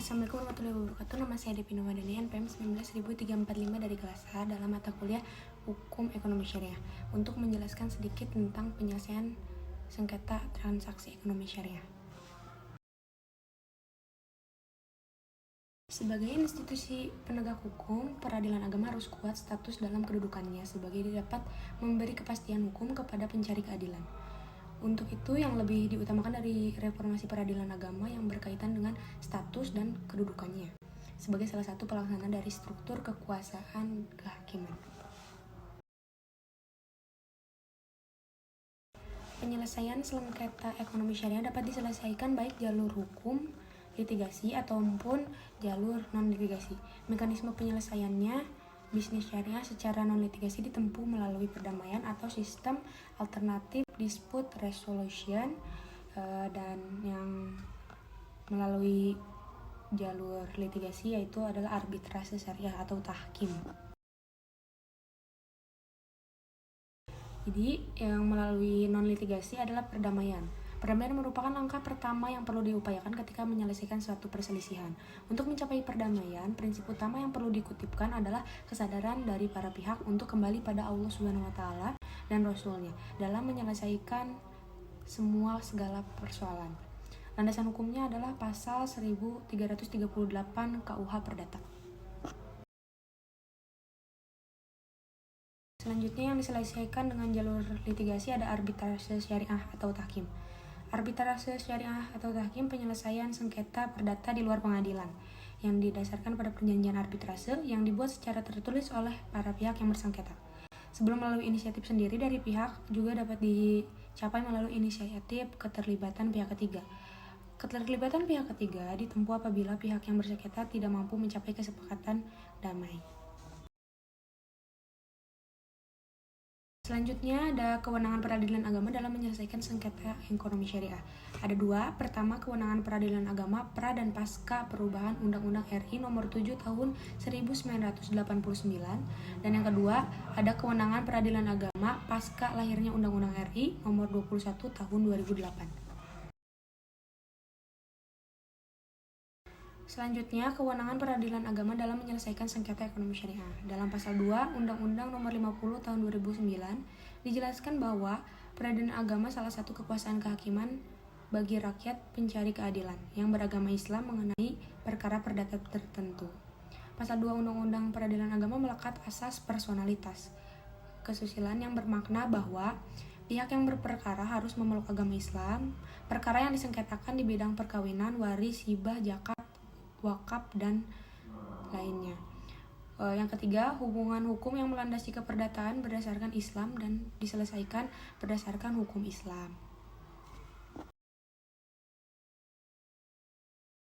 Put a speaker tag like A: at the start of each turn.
A: Assalamualaikum warahmatullahi wabarakatuh. Nama saya Depi Nomadani, NPM 19.345 dari kelas A dalam mata kuliah Hukum Ekonomi Syariah untuk menjelaskan sedikit tentang penyelesaian sengketa transaksi ekonomi syariah. Sebagai institusi penegak hukum, peradilan agama harus kuat status dalam kedudukannya sebagai dapat memberi kepastian hukum kepada pencari keadilan. Untuk itu yang lebih diutamakan dari reformasi peradilan agama yang berkaitan dengan status dan kedudukannya sebagai salah satu pelaksana dari struktur kekuasaan kehakiman. Penyelesaian sengketa ekonomi syariah dapat diselesaikan baik jalur hukum, litigasi, ataupun jalur non-litigasi. Mekanisme penyelesaiannya bisnis syariah secara non-litigasi ditempuh melalui perdamaian atau sistem alternatif dispute resolution, dan yang melalui jalur litigasi yaitu adalah arbitrase syariah atau tahkim. Jadi yang melalui non-litigasi adalah perdamaian. Perdamaian merupakan langkah pertama yang perlu diupayakan ketika menyelesaikan suatu perselisihan. Untuk mencapai perdamaian, prinsip utama yang perlu dikutipkan adalah kesadaran dari para pihak untuk kembali pada Allah SWT dan Rasul-Nya dalam menyelesaikan segala persoalan. Landasan hukumnya adalah pasal 1338 KUH Perdata. Selanjutnya yang diselesaikan dengan jalur litigasi ada arbitrase syariah atau tahkim. Arbitrase syariah atau tahkim penyelesaian sengketa perdata di luar pengadilan yang didasarkan pada perjanjian arbitrase yang dibuat secara tertulis oleh para pihak yang bersengketa. Sebelum melalui inisiatif sendiri dari pihak juga dapat dicapai melalui inisiatif keterlibatan pihak ketiga. Keterlibatan pihak ketiga ditempuh apabila pihak yang bersengketa tidak mampu mencapai kesepakatan damai. Selanjutnya ada kewenangan peradilan agama dalam menyelesaikan sengketa ekonomi syariah. Ada dua. Pertama, kewenangan peradilan agama pra dan pasca perubahan Undang-Undang RI Nomor 7 Tahun 1989. Dan yang kedua, ada kewenangan peradilan agama pasca lahirnya Undang-Undang RI Nomor 21 Tahun 2008. Selanjutnya, kewenangan peradilan agama dalam menyelesaikan sengketa ekonomi syariah. Dalam pasal 2 Undang-Undang Nomor 50 Tahun 2009 dijelaskan bahwa peradilan agama salah satu kekuasaan kehakiman bagi rakyat pencari keadilan yang beragama Islam mengenai perkara perdata tertentu. Pasal 2 Undang-Undang Peradilan Agama melekat asas personalitas kesusilaan yang bermakna bahwa pihak yang berperkara harus memeluk agama Islam. Perkara yang disengketakan di bidang perkawinan, waris, hibah, zakat, wakaf, dan lainnya. Yang ketiga, hubungan hukum yang melandasi keperdataan berdasarkan Islam dan diselesaikan berdasarkan hukum Islam.